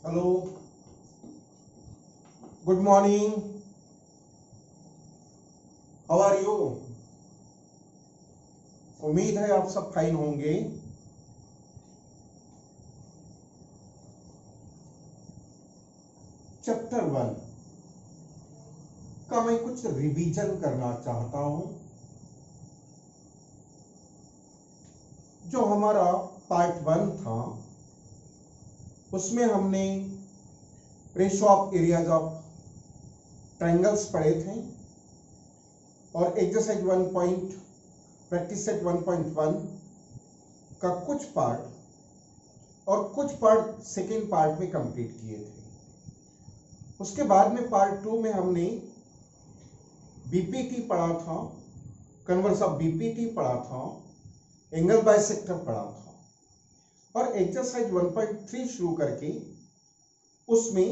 Hello, good morning, how are you. उम्मीद है आप सब फाइन होंगे। चैप्टर 1 का मैं कुछ रिवीजन करना चाहता हूं। जो हमारा पार्ट 1 था उसमें हमने ratio of areas of triangles पढ़े थे और एक्सरसाइज 1 पॉइंट प्रैक्टिस सेट 1.1 का कुछ पार्ट और कुछ पार्ट सेकेंड पार्ट में कंप्लीट किए थे। उसके बाद में पार्ट 2 में हमने बीपीटी पढ़ा था, कन्वर्स ऑफ बीपीटी पढ़ा था, एंगल बाइसेक्टर पढ़ा था और एक्सरसाइज 1.3 शुरू करके उसमें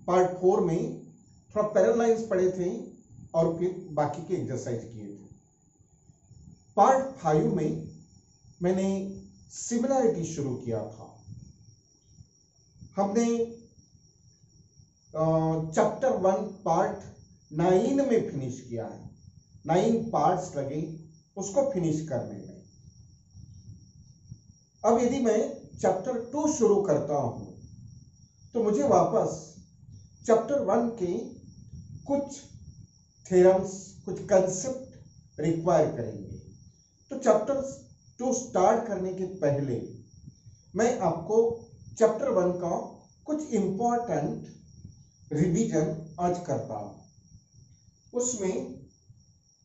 पार्ट 4 में थोड़ा पैरेलल लाइंस पढ़े थे और फिर बाकी के एक्सरसाइज किए थे। पार्ट 5 में मैंने सिमिलैरिटी शुरू किया था। हमने चैप्टर 1 पार्ट 9 में फिनिश किया है। 9 पार्ट्स लगे उसको फिनिश करने में। अब यदि मैं चैप्टर 2 शुरू करता हूं तो मुझे वापस चैप्टर 1 के कुछ थ्योरम्स, कुछ कंसेप्ट रिक्वायर करेंगे। तो चैप्टर 2 स्टार्ट करने के पहले मैं आपको चैप्टर 1 का कुछ इंपॉर्टेंट रिवीजन आज करता हूं। उसमें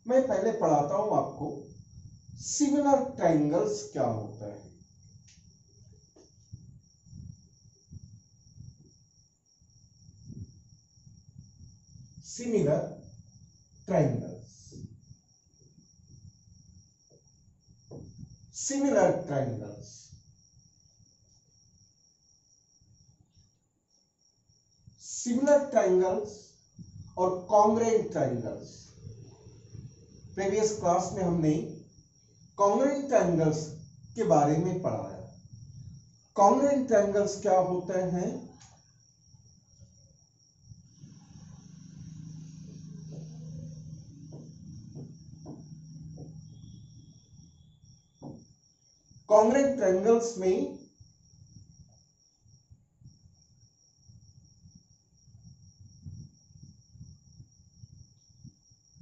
मैं पहले पढ़ाता हूं आपको सिमिलर ट्रायंगल्स क्या होता है। Similar triangles, similar triangles, similar triangles और कॉन्ग्रुएंट ट्रायंगल्स। प्रीवियस क्लास में हमने कॉन्ग्रुएंट ट्रायंगल्स के बारे में पढ़ाया। कॉन्ग्रुएंट ट्रायंगल्स क्या होते हैं? कॉन्ग्रुएंट ट्रायंगल्स में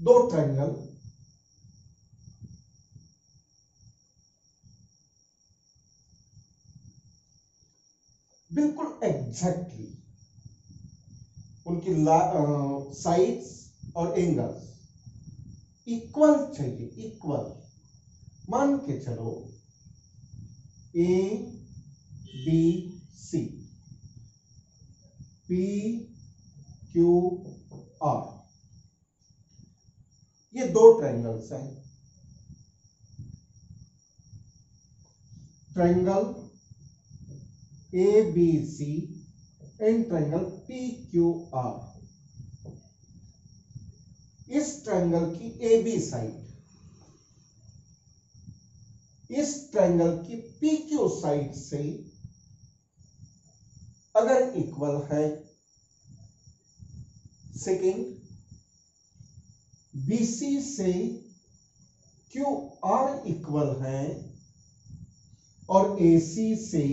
दो ट्रायंगल बिल्कुल एग्जैक्टली उनकी साइड्स और एंगल्स इक्वल चाहिए। इक्वल मान के चलो A B C, P Q R, ये दो ट्रायंगल्स हैं। Triangle A B C and triangle P Q R. इस ट्रायंगल की ए बी साइड इस ट्रायंगल की पी क्यू साइड से अगर इक्वल है, सेकेंड BC से QR इक्वल है और AC से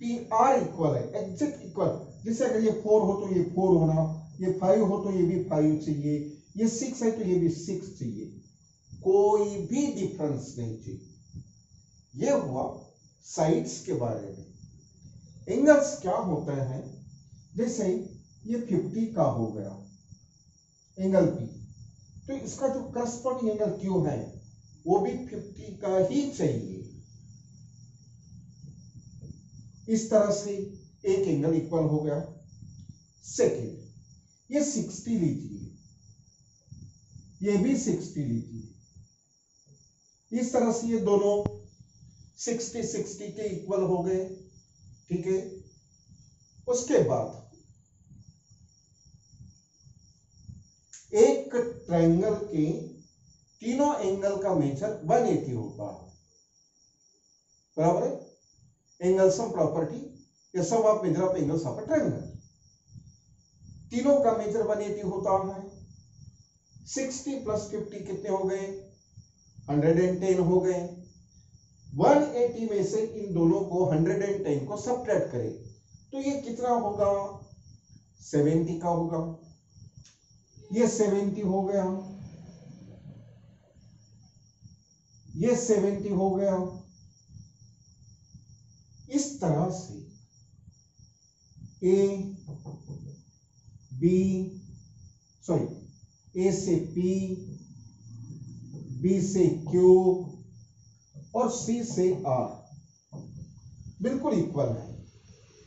PR इक्वल है, एग्जैक्ट इक्वल। जैसे अगर ये 4 हो तो ये 4 होना, ये 5 हो तो ये भी 5 चाहिए, ये 6 है तो ये भी 6 चाहिए, कोई भी डिफरेंस नहीं चाहिए। ये हुआ साइड्स के बारे में। एंगल्स क्या होते हैं? जैसे ये 50 का हो गया एंगल P, तो इसका जो करस्पॉन्डिंग एंगल Q है वो भी 50 का ही चाहिए। इस तरह से एक एंगल इक्वल हो गया। सेकेंड ये 60 लीजिए, ये भी 60 लीजिए। इस तरह से ये दोनों 60-60 के इक्वल हो गए। ठीक है। उसके बाद एक ट्रायंगल के तीनों एंगल का मेजर 180 होता है, बराबर है। एंगल सम प्रॉपर्टी या sum of measure of angles of a triangle. तीनों का मेजर 180 होता है। 60 प्लस 50 कितने हो गए? 110 हो गए। 180 में से इन दोनों को 110 को सबट्रैक्ट करें तो ये कितना होगा? 70 का होगा। ये 70 हो गया, ये 70 हो गया। इस तरह से ए से पी, बी से क्यू और सी से आर बिल्कुल इक्वल है।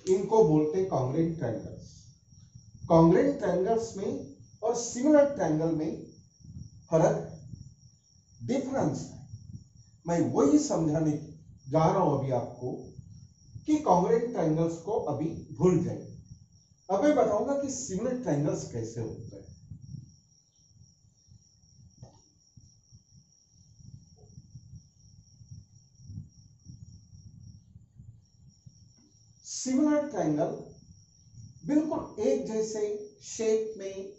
इनको बोलते हैं कॉन्ग्रुएंट ट्रायंगल्स। कॉन्ग्रुएंट ट्रायंगल्स में और सिमिलर ट्रायंगल में फर्क, डिफरेंस है। मैं वही समझाने जा रहा हूं अभी आपको कि कॉन्ग्रुएंट ट्रायंगल्स को अभी भूल जाइए। अब मैं बताऊंगा कि सिमिलर ट्रायंगल्स कैसे होते हैं। सिमिलर ट्रायंगल बिल्कुल एक जैसे शेप में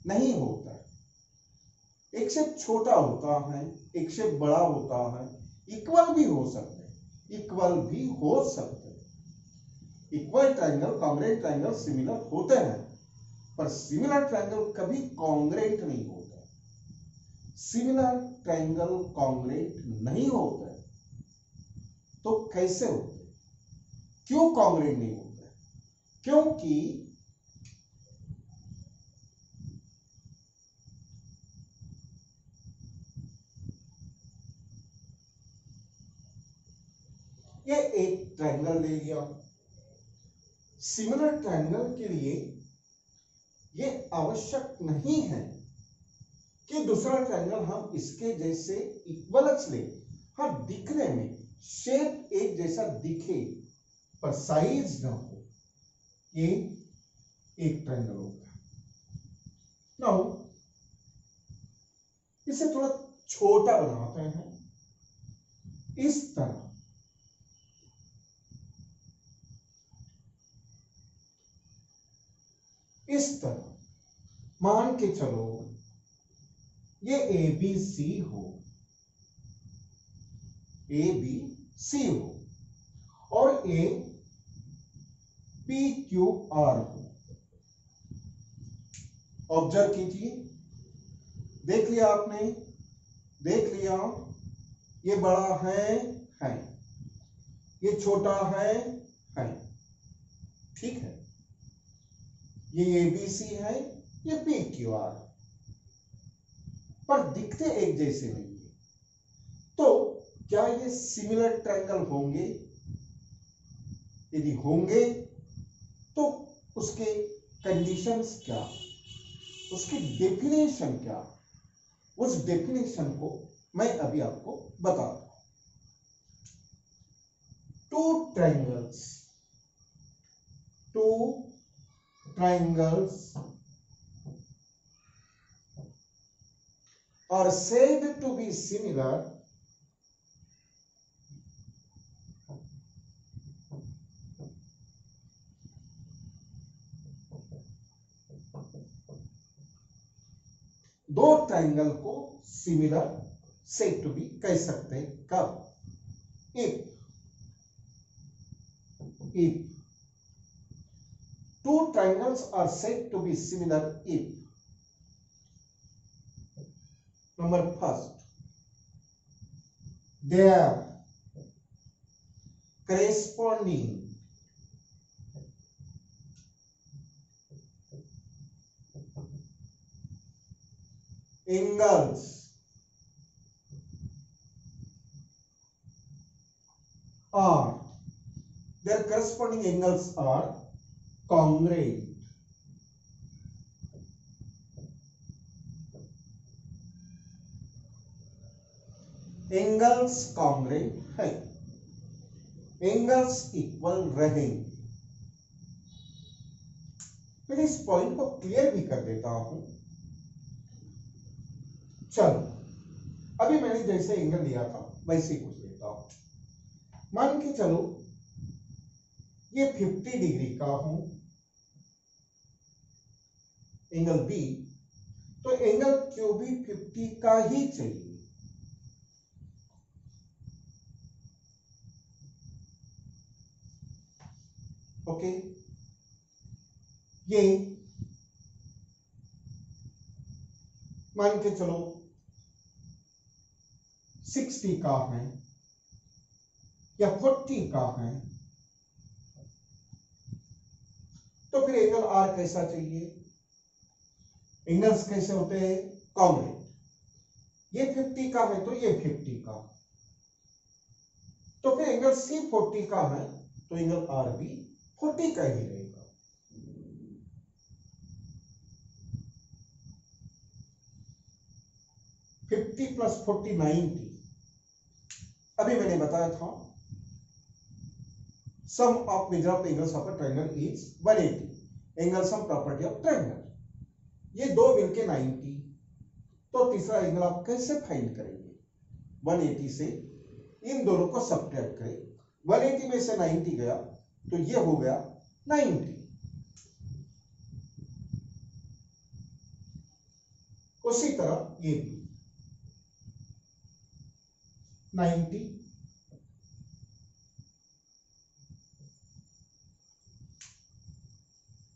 नहीं होता। एक शेप छोटा होता है, एक शेप बड़ा होता है, इक्वल भी हो सकते हैं, इक्वल भी हो सकते हैं। Equal triangle, congruent triangle similar होते हैं, पर सिमिलर ट्रायंगल कभी कॉन्ग्रुएंट नहीं होता। सिमिलर ट्रायंगल कॉन्ग्रुएंट नहीं होता है। तो कैसे होते? क्यों कॉन्ग्रुएंट नहीं होता? क्योंकि ये एक ट्रायंगल ले लिया। सिमिलर ट्रायंगल के लिए ये आवश्यक नहीं है कि दूसरा ट्रायंगल हम इसके जैसे इक्वलच ले। हाँ, दिखने में शेप एक जैसा दिखे पर साइज ना हो, ये एक ट्रायंगल होगा। नाउ इसे थोड़ा छोटा बनाते हैं इस तरह। इस तरह मान के चलो ये ए बी सी हो, ए बी सी हो और ए पी क्यू आर हो। ऑब्जर्व कीजिए, देख लिया आपने, देख लिया। ये बड़ा है, ये छोटा है, ठीक है। ये एबीसी है, ये पी क्यू आर, पर दिखते एक जैसे नहीं है। तो क्या ये सिमिलर ट्रायंगल होंगे? यदि होंगे तो उसके कंडीशंस क्या, उसकी डेफिनेशन क्या, उस डेफिनेशन को मैं अभी आपको बताता हूं। Two triangles are said to be similar दो ट्रायंगल को सिमिलर सेड टू बी कह सकते हैं कब? If two triangles are said to be similar if number first their corresponding angles are congruent. Angles congruent है, एंगल्स इक्वल रहेंगे। फिर इस पॉइंट को क्लियर भी कर देता हूं। चलो, अभी मैंने जैसे एंगल लिया था वैसे ही कुछ लेता हूं। मान के चलो ये 50 डिग्री का हो एंगल बी, तो एंगल क्यू भी 50 का ही चाहिए। ओके, ये मान के चलो 60 का है या 40 का है, तो फिर एंगल आर कैसा चाहिए? एंगल्स कैसे होते हैं? कॉन्ग्रुएंट। ये 50 का है तो ये 50 का, तो फिर एंगल सी 40 का है तो एंगल आर भी 40 का ही रहेगा। Fifty plus 40 90। अभी मैंने बताया था sum of measure of angles of a triangle is 180, angle sum property of triangle. ये दो मिलके 90, तो तीसरा एंगल आप कैसे फाइंड करेंगे? 180 से इन दोनों को सब्ट्रैक्ट करें, 180 में से 90 गया तो ये हो गया 90। उसी तरह ये भी 90,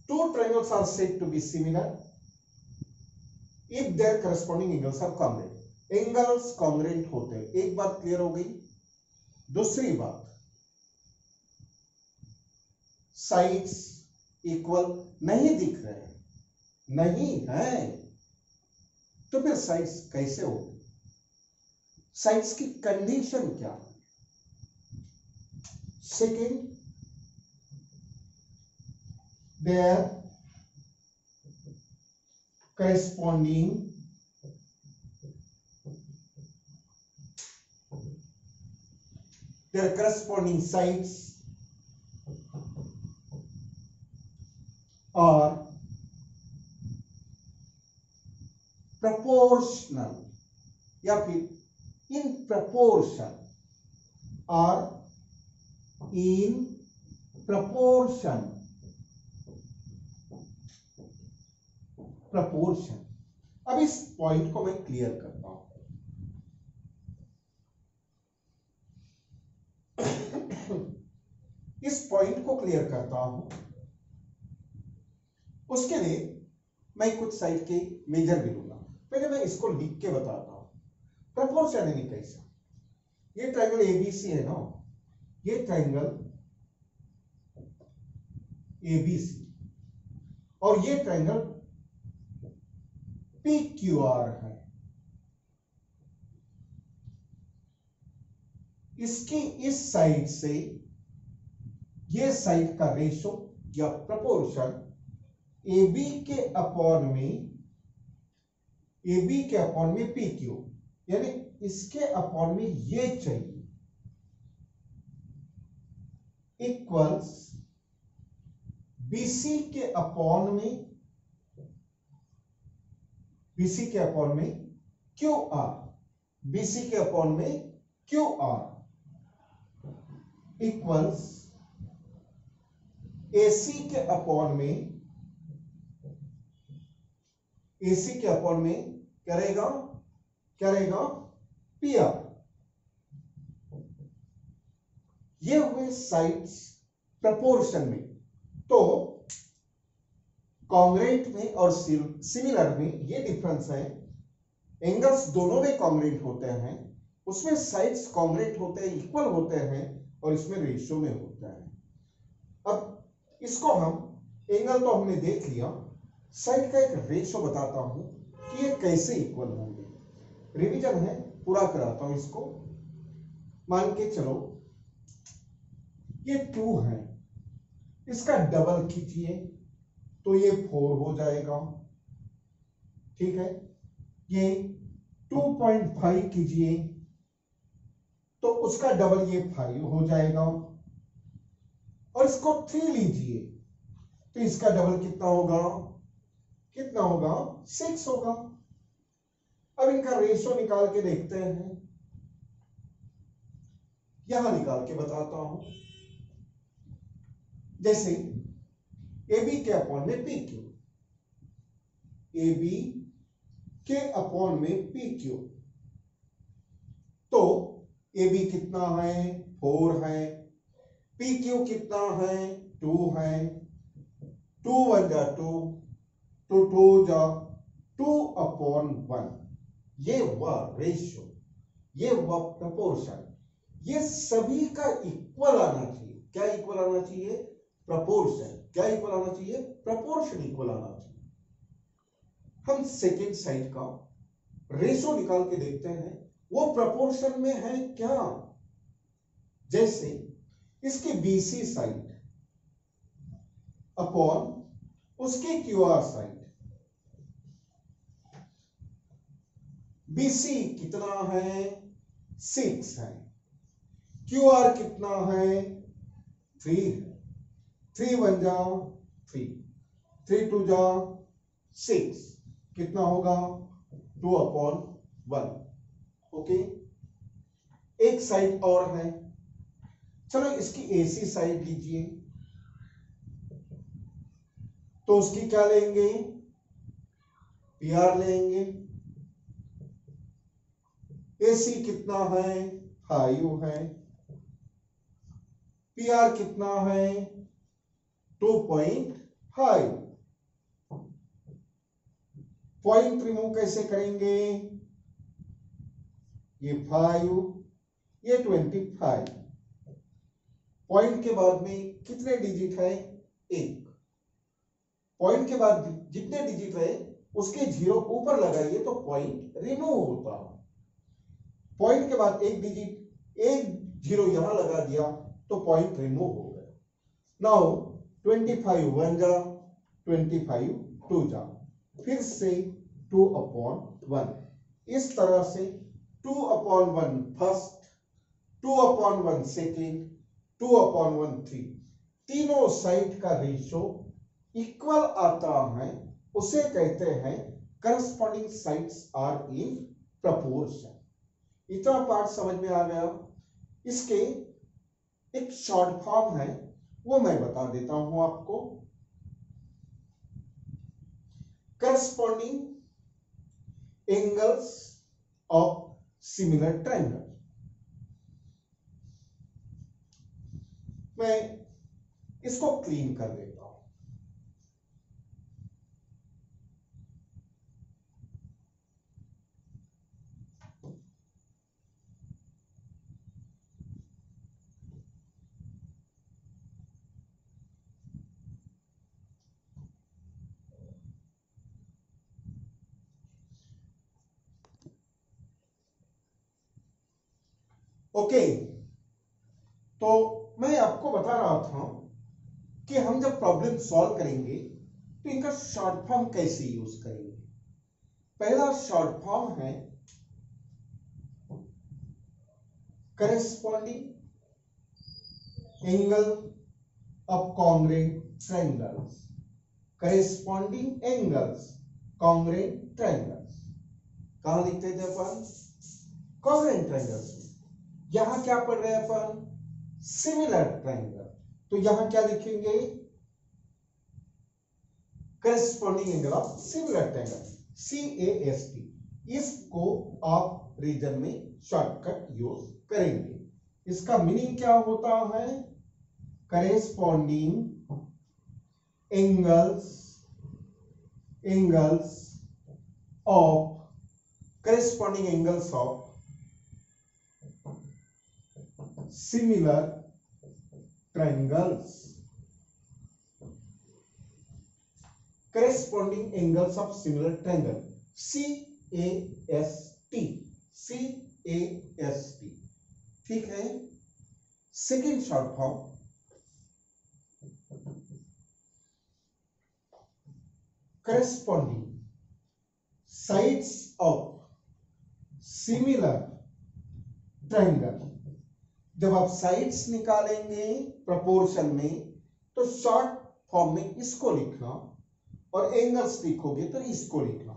two triangles are said to be similar if their corresponding angles are congruent. Angles congruent होते हैं, एक बात क्लियर हो गई। दूसरी बात, साइड्स इक्वल नहीं दिख रहे हैं, नहीं है, तो फिर साइड्स कैसे होगी? साइड्स की कंडीशन क्या है? Second, their corresponding sides are proportional या फिर in proportion, are in proportion, proportion। अब इस पॉइंट को मैं क्लियर करता हूं। इस पॉइंट को क्लियर करता हूं, उसके लिए मैं कुछ साइड के मेजर भी लूंगा। पहले मैं इसको लिख के बताता हूं। प्रपोर्शन यानी कैसा? ये ट्रायंगल एबीसी है ना, ये ट्रायंगल एबीसी और ये ट्रायंगल PQR है। इसकी इस साइड से ये साइड का रेशो या प्रपोर्शन AB के अपॉन में PQ, यानी इसके अपॉन में ये चाहिए, इक्वल्स BC के अपॉन में QR, BC के अपॉन में QR इक्वल्स AC के अपॉन में क्या रहेगा PR। ये हुए साइड्स प्रपोर्शन में। तो कॉन्ग्रुएंट में और सिमिलर में ये डिफरेंस है, एंगल्स दोनों में कॉन्ग्रुएंट होते हैं, उसमें साइड्स कॉन्ग्रुएंट होते हैं, इक्वल होते हैं, और इसमें रेशियो में होता है। अब इसको हम एंगल तो हमने देख लिया, साइड का एक रेशियो बताता हूं कि ये कैसे इक्वल होंगे। रिवीजन है, पूरा कराता हूं इसको। मान के चलो ये 2 है, इसका डबल खींचिए तो ये 4 हो जाएगा, ठीक है। ये 2.5 कीजिए तो उसका डबल ये 5 हो जाएगा, और इसको 3 लीजिए तो इसका डबल कितना होगा 6 होगा। अब इनका रेशियो निकाल के देखते हैं, यहां निकाल के बताता हूं। जैसे ए बी के अपॉन में पी क्यू, ए बी के अपॉन में पी क्यू। तो ए बी कितना है, 4 है, पी क्यू कितना है, 2 है, 2 1 जा 2, तो 2 जा 2 अपॉन 1। ये हुआ रेशियो, ये हुआ प्रपोर्शन। ये सभी का इक्वल आना चाहिए। क्या इक्वल आना चाहिए, प्रपोर्शन। क्या इक्वल आना चाहिए, प्रपोर्शन इक्वल आना चाहिए। हम सेकेंड साइड का रेशियो निकाल के देखते हैं वो प्रपोर्शन में है क्या। जैसे इसकी बीसी साइड अपॉन उसकी क्यूआर साइड। बीसी कितना है, 6 है, क्यूआर कितना है, 3 है, 3 1 जा 3, 3 2 जा 6, कितना होगा 2 अपॉन 1। ओके, एक साइड और है, चलो इसकी एसी साइड लीजिए, तो उसकी क्या लेंगे, पीआर लेंगे। एसी कितना है, 5 है, पीआर कितना है, 2.5। पॉइंट रिमूव कैसे करेंगे, ये 5, ये 25। पॉइंट के बाद में कितने डिजिट है, 1। पॉइंट के बाद जितने डिजिट है उसके 0 ऊपर लगाइए तो पॉइंट रिमूव होता है। पॉइंट के बाद एक डिजिट, एक 0 यहां लगा दिया तो पॉइंट रिमूव हो गया। नाउ 25 1 जा, 25 2 जा, फिर से 2 अपॉन 1। इस तरह से 2 upon 1 first, 2 upon 1 second, 2 upon 1 3। तीनों साइड का रेशियो इक्वल आता है, उसे कहते हैं corresponding sides are in proportion. इतना पार्ट समझ में आ गया। इसके एक शॉर्ट फॉर्म है, वो मैं बता देता हूं आपको। Corresponding angles of similar triangle. मैं इसको क्लीन कर देता हूं। ओके, तो मैं आपको बता रहा था कि हम जब प्रॉब्लम सॉल्व करेंगे तो इनका शॉर्ट फॉर्म कैसे यूज करेंगे। पहला शॉर्ट फॉर्म है corresponding angle of congruent triangles. Corresponding angles congruent triangles कहां लिखते थे अपन, कॉन्ग्रुएंट ट्रायंगल्स में। यहां क्या पढ़ रहे हैं अपन, सिमिलर ट्रायंगल, तो यहां क्या लिखेंगे, corresponding angle of similar triangle, CAST। इसको आप रीजन में शॉर्टकट यूज करेंगे। इसका मीनिंग क्या होता है, corresponding angles of corresponding angles of similar triangles. corresponding angles of similar triangle, CAST, CAST। ठीक है। Second short form, corresponding sides of similar triangle। जब आप साइड्स निकालेंगे प्रपोर्शन में तो शॉर्ट फॉर्म में इसको लिखना, और एंगल्स लिखोगे तो इसको लिखना।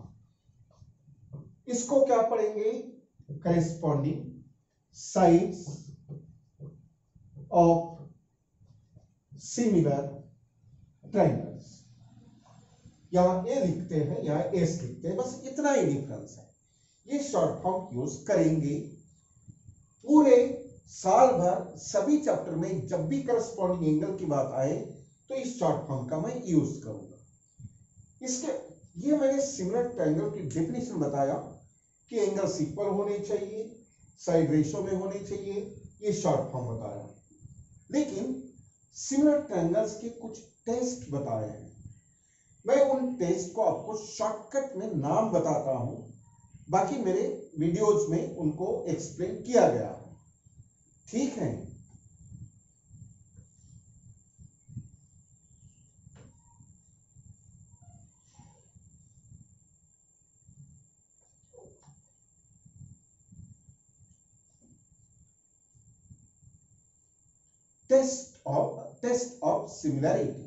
इसको क्या पढ़ेंगे, corresponding sides of similar triangles. यहां ए लिखते हैं, यहां एस लिखते हैं, बस इतना ही डिफरेंस है। ये शॉर्ट फॉर्म यूज करेंगे पूरे साल भर सभी चैप्टर में। जब भी करस्पॉन्डिंग एंगल की बात आए तो इस शॉर्ट फॉर्म का मैं यूज करूंगा। इसके ये मैंने सिमिलर ट्रायंगल की डेफिनेशन बताया कि एंगल्स इक्वल होने चाहिए, साइड रेशो में होने चाहिए, ये शॉर्ट फॉर्म बताया। लेकिन सिमिलर ट्रायंगल्स के कुछ टेस्ट बताए हैं। मैं उन टेस्ट को आपको शॉर्टकट में नाम बताता हूं, बाकी मेरे वीडियोज में उनको एक्सप्लेन किया गया है, ठीक है। Test of similarity.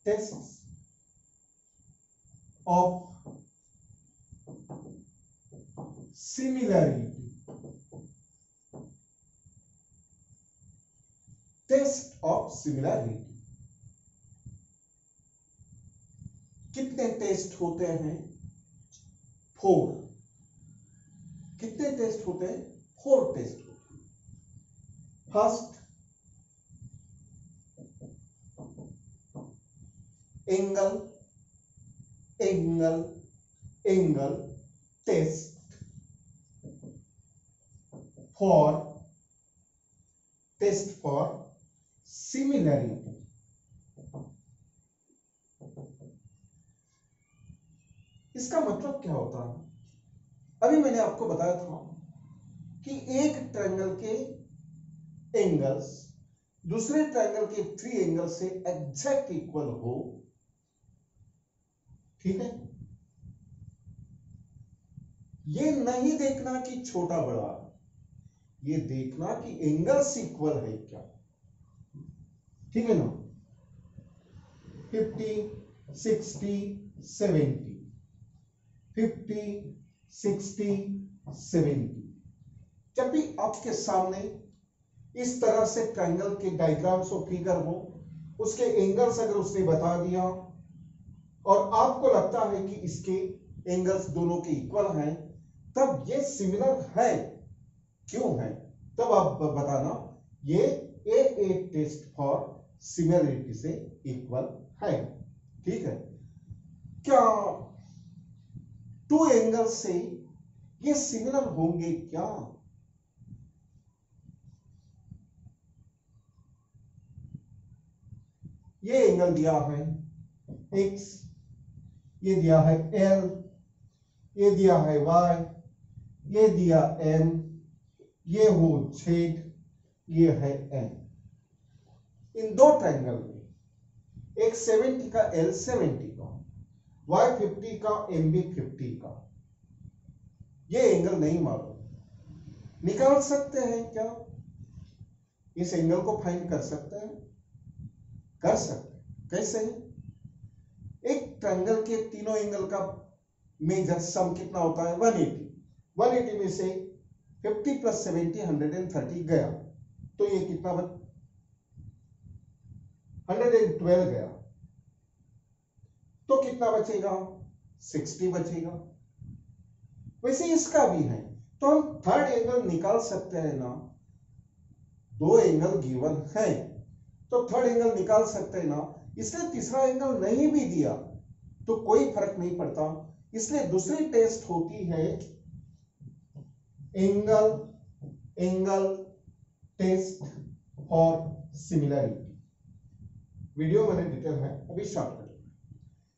Test of similarity. Test of similarity. कितने टेस्ट होते हैं? 4। कितने टेस्ट होते हैं? 4 टेस्ट होते हैं। First, angle angle angle test for similarity. इसका मतलब क्या होता है? अभी मैंने आपको बताया था कि एक ट्रायंगल के एंगल्स दूसरे ट्रायंगल के 3 एंगल से एग्जैक्ट इक्वल हो, ठीक है। ये नहीं देखना कि छोटा बड़ा, ये देखना कि एंगल्स इक्वल है क्या, ठीक है ना। 50, 60, 70, 50, 60, 70। जब भी आपके सामने इस तरह से ट्रायंगल के डायग्राम्स और फिगर हो, उसके एंगल्स अगर उसने बता दिया और आपको लगता है कि इसके एंगल्स दोनों के इक्वल हैं, तब ये सिमिलर है। क्यों है? तब आप बताना ये ए टेस्ट फॉर सिमिलरिटी से इक्वल है, ठीक है। क्या 2 एंगल से ये सिमिलर होंगे क्या? ये एंगल दिया है x, ये दिया है l, ये दिया है y, ये दिया m, ये हो z, ये है n। इन 2 ट्रायंगल में एक 70 का l 70 का, y 50 का m भी 50 का, ये एंगल नहीं मालूम, निकाल सकते हैं क्या? इस एंगल को फाइंड कर सकते हैं? कर सकते हैं। कैसे? एक ट्रायंगल के तीनों एंगल का मेजर सम कितना होता है? 180। 180 में से 50 + 70 130 गया, तो ये कितना 112 गया, तो कितना बचेगा? 60 बचेगा। वैसे इसका भी है, तो हम थर्ड एंगल निकाल सकते हैं ना। 2 एंगल गिवन है तो थर्ड एंगल निकाल सकते हैं ना। इसलिए तीसरा एंगल नहीं भी दिया तो कोई फर्क नहीं पड़ता। इसलिए दूसरी टेस्ट होती है angle test for similarity. Video मैंने डिटेल है, अभी शॉर्ट कर।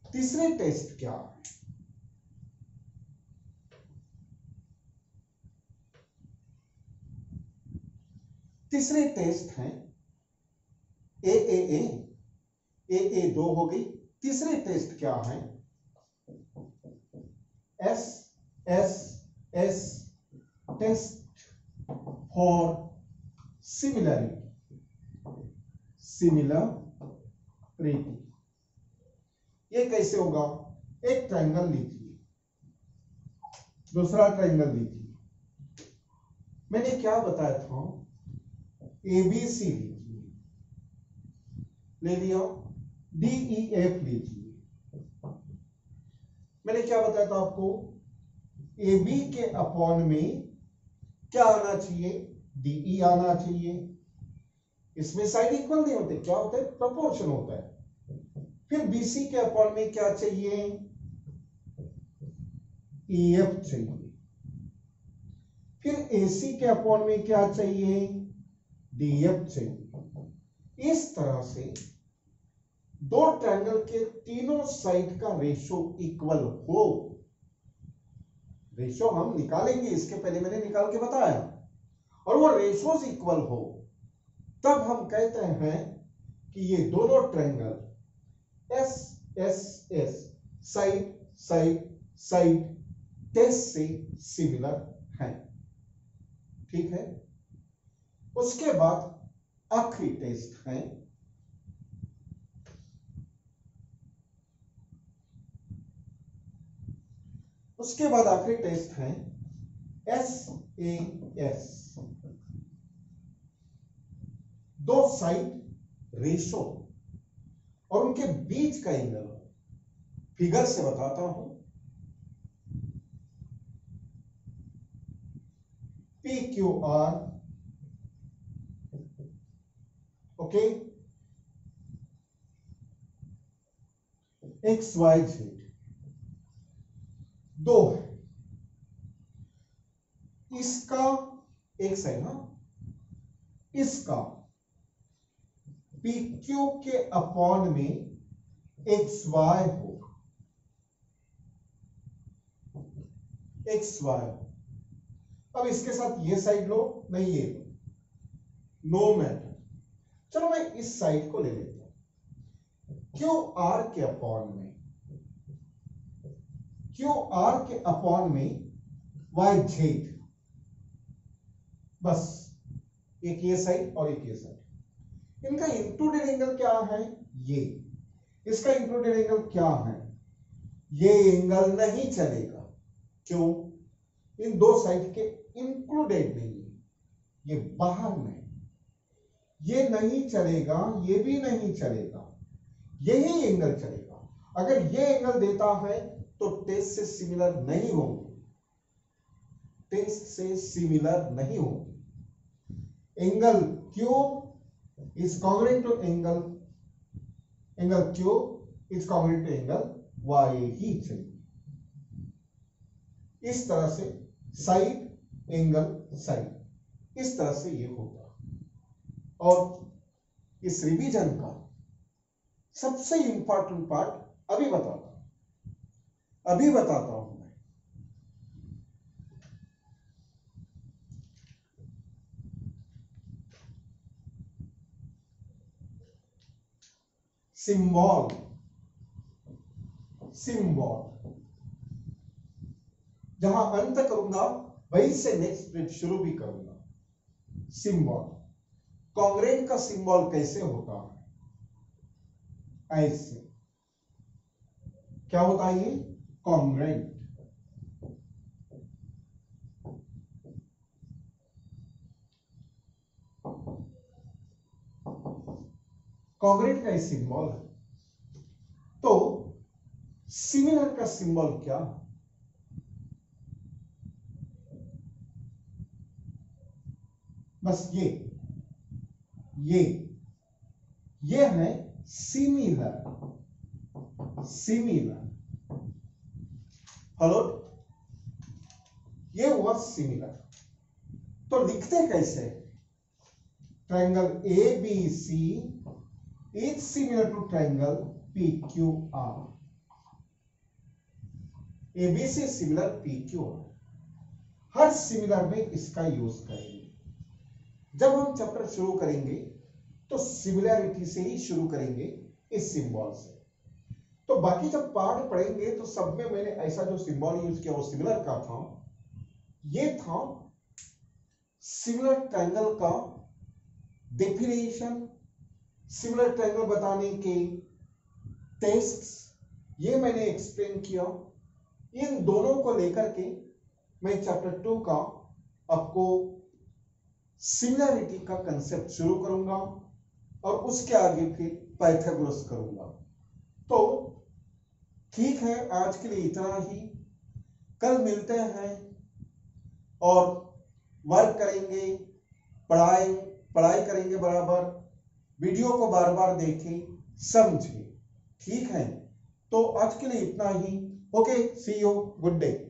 तीसरे टेस्ट क्या है? तीसरे टेस्ट है ए 2 हो गई। तीसरे टेस्ट क्या है? S test for similarity. ये कैसे होगा? एक ट्रायंगल लीजिए, दूसरा ट्रायंगल लीजिए। मैंने क्या बताया था ABC लीजिए, ले लिया, DEF लीजिए। मैंने क्या बताया था आपको, AB के अपॉन में क्या आना चाहिए, DE आना चाहिए। इसमें साइड इक्वल नहीं होते, क्या होता है, प्रोपोर्शन होता है। फिर BC के अपॉन में क्या चाहिए, EF चाहिए। फिर AC के अपॉन में क्या चाहिए, DF चाहिए। इस तरह से दो ट्रायंगल के तीनों साइड का रेशो इक्वल हो, रेशो हम निकालेंगे, इसके पहले मैंने निकाल के बताया, और वो रेशोज इक्वल हो, तब हम कहते हैं कि ये दोनों triangle S S S side side side test से सिमिलर हैं। ठीक है, उसके बाद आखिरी टेस्ट है SAS, दो साइड रेशो और उनके बीच का एंगल। फिगर से बताता हूं, PQR, ओके, XYZ दो है, इसका एक साइड ना, इसका PQ के अपॉन में XY हो, XY हो। अब इसके साथ ये साइड लो, नहीं ये लो, नो मैटर। चलो मैं इस साइड को ले लेता हूं, QR के अपॉन में, QR के अपॉन में YZ, बस एक ये साइड और एक ये साइड। इनका इंक्लूडेड एंगल क्या है, ये, इसका इंक्लूडेड एंगल क्या है, ये एंगल नहीं चलेगा। क्यों, इन दो साइड के इंक्लूडेड नहीं है, ये बाहर में, ये नहीं चलेगा, ये भी नहीं चलेगा, यही एंगल चलेगा। अगर ये एंगल देता है तो टेस्ट से सिमिलर नहीं होंगे, टेस्ट से सिमिलर नहीं होंगे। Angle Q is congruent to angle Q is congruent to angle Y ही चाहिए। इस तरह से साइड एंगल साइड, इस तरह से ये होगा। और इस रिवीजन का सबसे इंपॉर्टेंट पार्ट अभी बताता हूं मैं। सिंबल जहां अंत करूंगा वहीं से नेक्स्ट पीरियड शुरू भी करूंगा। सिंबल, कांग्रेंट का सिंबल कैसे होता है, ऐसे क्या होता है, ये कांग्रेंट। कांग्रेंट का सिंबल है, तो सिमिलर का सिंबल क्या, बस ये है सिमिलर। हेलो, ये हुआ सिमिलर। तो लिखते कैसे, triangle ABC is similar to triangle PQR, ABC similar PQR। हर सिमिलर में इसका यूज करेंगे। जब हम चैप्टर शुरू करेंगे तो सिमिलैरिटी से ही शुरू करेंगे, इस सिंबल से। तो बाकी जब पार्ट पढ़ेंगे तो सब में मैंने ऐसा जो सिंबल यूज किया वो सिमिलर का था। ये था सिमिलर ट्रायंगल का डेफिनेशन, सिमिलर ट्रायंगल बताने के टेस्ट्स, ये मैंने एक्सप्लेन किया। इन दोनों को लेकर के मैं चैप्टर 2 का आपको सिमिलैरिटी का कंसेप्ट शुरू करूंगा और उसके आगे फिर पाइथागोरस करूंगा। तो ठीक है, आज के लिए इतना ही। कल मिलते हैं और वर्क करेंगे, पढ़ाई करेंगे बराबर, वीडियो को बार बार देखें, समझें। ठीक है, तो आज के लिए इतना ही। Okay, see you, good day.